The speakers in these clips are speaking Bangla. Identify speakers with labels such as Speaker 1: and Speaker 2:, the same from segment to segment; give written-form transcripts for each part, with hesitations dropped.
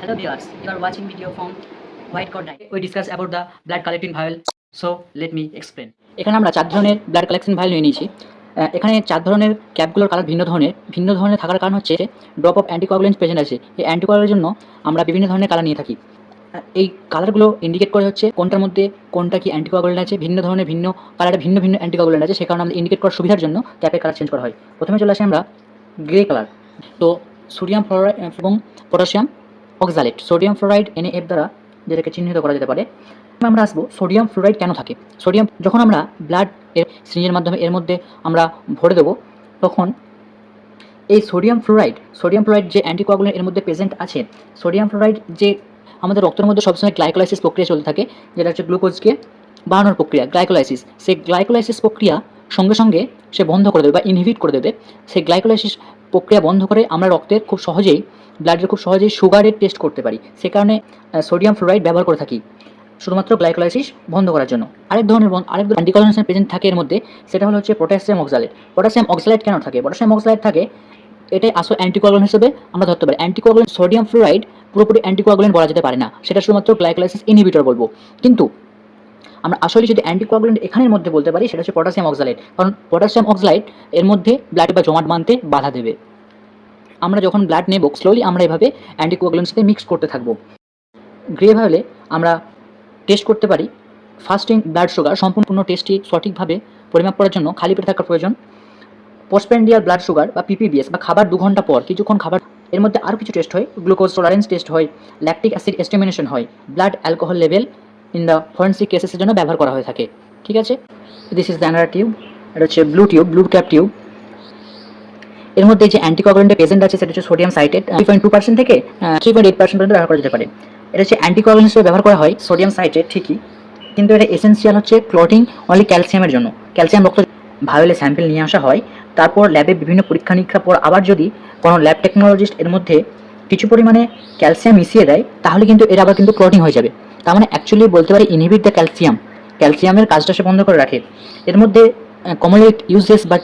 Speaker 1: Hello viewers, you are watching video from White Coat Diet. We discuss about the blood collecting vial. So let me explain. এখানে আমরা 4 ধরনের ব্লাড কালেকশন ভাইল নিয়ে নিয়েছি। এখানে 4 ধরনের ক্যাপগুলোর কালার ভিন্ন ধরনের থাকার কারণ হচ্ছে ড্রপ অফ অ্যান্টিকোয়াগুলেন্ট প্রেজেন্ট আছে। এই অ্যান্টিকোয়াগুলের জন্য আমরা বিভিন্ন ধরনের কালার নিয়ে থাকি। এই কালারগুলো ইন্ডিকেট করে হচ্ছে কোনটার মধ্যে কোনটা কি অ্যান্টিকোয়াগুলেন্ট আছে, ভিন্ন ধরনের ভিন্ন কালারে ভিন্ন অ্যান্টিকোয়াগুলেন্ট আছে, সে কারণে আমাদের ইন্ডিকেট করার সুবিধার জন্য ক্যাপের কালার চেঞ্জ করা হয়। প্রথমে চলে আসি আমরা গ্রে কালার। তো সোডিয়াম ফ্লোরাইড এবং potassium oxalate, sodium fluoride NaF দ্বারা যেটাকে চিহ্নিত করা যেতে পারে। আমরা আসবো সোডিয়াম ফ্লোরাইড কেন থাকে। সোডিয়াম যখন আমরা ব্লাড এর সিরিঞ্জের মাধ্যমে এর মধ্যে আমরা ভরে দেবো, তখন এই সোডিয়াম ফ্লোরাইড যে অ্যান্টিকোয়াগুলেন্ট এর মধ্যে প্রেজেন্ট আছে, সোডিয়াম ফ্লোরাইড যে আমাদের রক্তের মধ্যে সবসময় গ্লাইকোলাইসিস প্রক্রিয়া চলতে থাকে, যেটা হচ্ছে গ্লুকোজকে বানানোর প্রক্রিয়া গ্লাইকোলাইসিস। সেই গ্লাইকোলাইসিস প্রক্রিয়া সঙ্গে সঙ্গে সে বন্ধ করে দেবে বা ইনহিবিট করে দেবে। সেই গ্লাইকোলাইসিস প্রক্রিয়া বন্ধ করে আমরা রক্তের খুব সহজেই ব্লাডের খুব সহজেই সুগারের টেস্ট করতে পারি। সে কারণে সোডিয়াম ফ্লোরাইড ব্যবহার করে থাকি শুধুমাত্র গ্লাইকোলাইসিস বন্ধ করার জন্য। আরেক ধরনের অ্যান্টিকোয়াগুলেন্ট প্রেজেন্ট থাকে এর মধ্যে, সেটা হলো হচ্ছে পটাশিয়াম অক্সালেট কেন থাকে? পটাশিয়াম অক্সালেট থাকে, এটাই আসল অ্যান্টিকোয়াগুলেন্ট হিসেবে আমরা ধরতে পারি। অ্যান্টিকোয়াগুলেন্ট সোডিয়াম ফ্লোরাইড পুরোপুরি অ্যান্টিকোয়াগুলেন্ট বলা যেতে পারে না, সেটা শুধুমাত্র গ্লাইকোলাইসিস ইনহিবিটর বলবো। কিন্তু আমরা আসলে যদি অ্যান্টিকোয়াগুলেন্ট এখানের মধ্যে বলতে পারি, সেটা হচ্ছে পটাশিয়াম অক্সালেট। কারণ পটাশিয়াম অক্সালেট এর মধ্যে ব্লাড বা জমাট বাঁধতে বাধা দেবে। আমরা যখন ব্লাড নেব, স্লোলি আমরা এভাবে অ্যান্টিকোয়াগুলেন্টের সাথে মিক্স করতে থাকবো। গ্রে ভায়োলে আমরা টেস্ট করতে পারি ফাস্টিং ব্লাড সুগার। সম্পূর্ণ টেস্টটি সঠিকভাবে পরিমাপ করার জন্য খালি পেটে থাকার প্রয়োজন। পোস্টপ্রান্ডিয়াল ব্লাড সুগার বা PPBS বা খাবার 2 ঘন্টা পর কিছুক্ষণ খাবার, এর মধ্যে আরও কিছু টেস্ট হয়। গ্লুকোজ টলারেন্স টেস্ট হয়, ল্যাকটিক অ্যাসিড এস্টিমেশন হয়, blood alcohol level in the forensic কেসেসের জন্য ব্যবহার করা হয়ে থাকে। ঠিক আছে, this is the another tube. এটা হচ্ছে ব্লু ক্যাপ টিউব। এর মধ্যে যে অ্যান্টিকোয়াগুলেন্ট প্রেজেন্ট আছে সেটা হচ্ছে সোডিয়াম সাইটেট। 3.2% থেকে 3.8% পর্যন্ত ব্যবহার করা যেতে পারে। এটা হচ্ছে অ্যান্টিকোয়াগুলেন্ট হিসেবে ব্যবহার করা হয় সোডিয়াম সাইটেট ঠিকই, কিন্তু এটা এসেন্সিয়াল হচ্ছে ক্লটিং অনলি ক্যালসিয়ামের জন্য। ক্যালসিয়াম রক্ত ভায়োলে স্যাম্পল নিয়ে আসা হয়, তারপর ল্যাবে বিভিন্ন পরীক্ষা নিরীক্ষার পর আবার যদি কোনো ল্যাব টেকনোলজিস্ট এর মধ্যে কিছু পরিমাণে ক্যালসিয়াম মিশিয়ে দেয়, তাহলে কিন্তু এর আবার কিন্তু ক্লটিং হয়ে যাবে। তার মানে অ্যাকচুয়ালি বলতে পারি ইনহিবিট দ্য ক্যালসিয়ামের কাজটা সে বন্ধ করে রাখে। এর মধ্যে কমনলি ইউজেস বা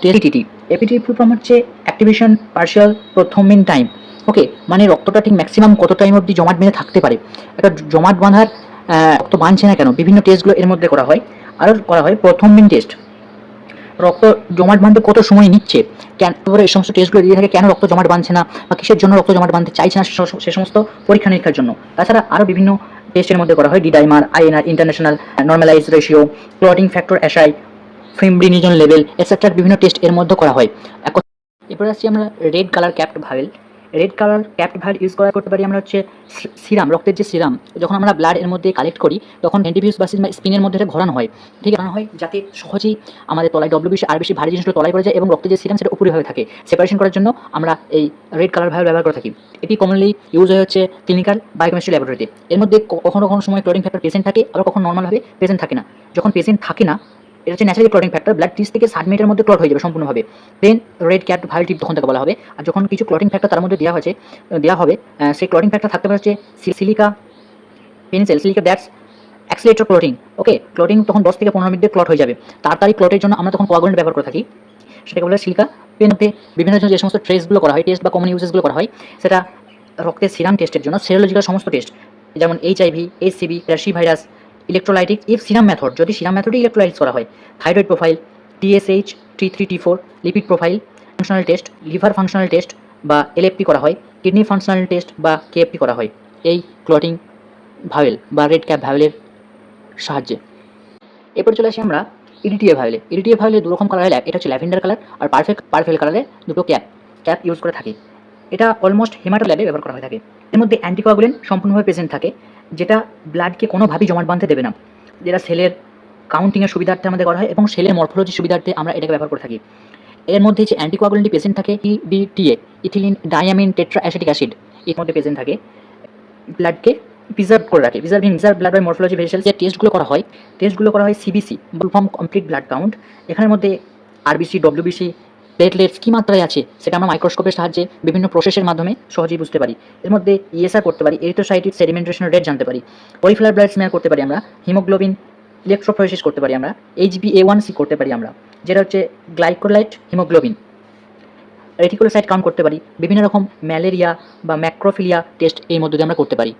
Speaker 1: APT ফুল ফর্ম হচ্ছে অ্যাক্টিভেশন পার্শিয়াল প্রথমিন টাইম। ওকে, মানে রক্তটা ঠিক ম্যাক্সিমাম কত টাইম অবধি জমাট বেঁধে থাকতে পারে। একটা জমাট বাঁধার রক্ত বাঁধছে না কেন, বিভিন্ন টেস্টগুলো এর মধ্যে করা হয়। আরও করা হয় প্রথমিন টেস্ট, রক্ত জমাট বাঁধতে কত সময় নিচ্ছে, কেন এই সমস্ত টেস্টগুলো দিয়ে থাকে, কেন রক্ত জমাট বাঁধছে না বা কিসের জন্য রক্ত জমাট বাঁধতে চাইছে না, সে সমস্ত পরীক্ষা নিরীক্ষার জন্য। তাছাড়া আরও বিভিন্ন টেস্টের মধ্যে করা হয় ডিডাইমার, INR, international normalise ratio, clotting factor SI, fibrinogen level etcetera বিভিন্ন টেস্ট এর মধ্যে করা হয়। এরপর আসছি আমরা red colour ক্যাপড ভায়োল। Red colour ক্যাপড ভায়োল use করতে পারি আমরা হচ্ছে সিরাম, রক্তের যে সিরাম যখন আমরা ব্লাড এর মধ্যে কালেক্ট করি, তখন সেন্ট্রিফিউজ বা স্পিনের মধ্যে ঘোরানো হয়। ঠিক ঘোরানো হয় যাতে সহজেই আমাদের তলায় WBC আর বেশি ভারী জিনিসগুলো তলায় পড়ে যায় এবং রক্তের যে সিরাম সেটা উপরে হয়ে থাকে। সেপারেশন করার জন্য আমরা এই রেড কালার ভায়োল ব্যবহার করে থাকি। এটি কমনলি ইউজ হয়ে হচ্ছে ক্লিনিক্যাল বায়োকেমিস্ট্রি ল্যাবরেটরিতে। এর মধ্যে কখনো সময় ক্লোরিন ফ্যাক্টর প্রেজেন্ট থাকে, আবার কখনো নর্মালভাবে প্রেজেন্ট থাকে না। যখন প্রেজেন্ট থাকে না, এটা হচ্ছে ন্যাচারালি ক্লটিং ফ্যাক্টর, ব্লাড 30 থেকে 60 মিনিটের মধ্যে ক্লট হয়ে যাবে সম্পূর্ণভাবে। দেন রেড ক্যাপ ভায়োল টিপ তখন তাকে বলা হবে। আর যখন কিছু ক্লটিং ফ্যাক্টর তার মধ্যে দেওয়া হবে, সেই ক্লটিং ফ্যাক্টর থাকতে পারে হচ্ছে silica that's accelerator clotting. Okay, clotting তখন 10 থেকে 15 মিনিটে ক্লট হয়ে যাবে। তাড়াতাড়ি ক্লটের জন্য আমরা তখন কোয়াগুলেন্ট ব্যবহার করে থাকি, সেটাকে বলে সিলিকা পেনতে। বিভিন্ন যে সমস্ত ট্রেসগুলো করা হয়, টেস্ট বা কমন ইউজেসগুলো করা হয়, সেটা রক্তের সিরাম টেস্টের জন্য সেরোলজিক্যাল সমস্ত টেস্ট, যেমন HIV, HCV, রাশি virus, electrolytic if serum method, যদি সিরাম মেথডে ইলেকট্রোলাইটিস করা হয়, thyroid profile, TSH, T3, T4, lipid profile, functional test, liver functional test বা LFT করা হয়, কিডনি ফাংশনাল টেস্ট বা KFT করা হয় এই ক্লটিং ভায়োল বা রেড ক্যাপ ভায়োলের সাহায্যে। এরপর চলে আসি আমরা EDTA ভায়োলে। EDTA ভায়োলে দুরকম কালার হয়, এটা হচ্ছে ল্যাভেন্ডার কালার আর পারফেল কালারের দুটো ক্যাপ ইউজ করে থাকি। এটা অলমোস্ট হেমাটো ল্যাবে ব্যবহার করা হয়ে থাকে। এর মধ্যে অ্যান্টিকোয়াগুলেন্ট সম্পূর্ণভাবে প্রেজেন্ট থাকে, যেটা ব্লাডকে কোনোভাবেই জমাট বাঁধতে দেবে না, যেটা সেলের কাউন্টিংয়ের সুবিধার্থে আমাদের করা হয় এবং সেলের মরফোলজির সুবিধার্থে আমরা এটাকে ব্যবহার করে থাকি। এর মধ্যে যে অ্যান্টিকোয়াগুলেন্টটি প্রেজেন্ট থাকে EDTA, ethylene diamine tetra acetic acid, এর মধ্যে প্রেজেন্ট থাকে, ব্লাডকে প্রিজার্ভ করে রাখে। Preserving blood by morphology vessels. যে টেস্টগুলো করা হয় CBC, full form complete blood count. এখানের মধ্যে RBC, WBC, প্লেটলেটস কী মাত্রায় আছে সেটা আমরা মাইক্রোস্কোপের সাহায্যে বিভিন্ন প্রসেসের মাধ্যমে সহজেই বুঝতে পারি। এর মধ্যে ESR করতে পারি, এরিথ্রোসাইটিক সেডিমেন্টেশন রেট জানতে পারি, পরিফেরাল ব্লাড স্মেয়ার করতে পারি আমরা, হিমোগ্লোবিন ইলেকট্রোফোরেসিস করতে পারি আমরা, HbA1c করতে পারি আমরা, যেটা হচ্ছে গ্লাইকোলাইট হিমোগ্লোবিন। রেটিকুলোসাইট কাউন্ট করতে পারি, বিভিন্ন রকম ম্যালেরিয়া বা ম্যাক্রোফিলিয়া টেস্ট এই মধ্য দিয়ে আমরা করতে পারি।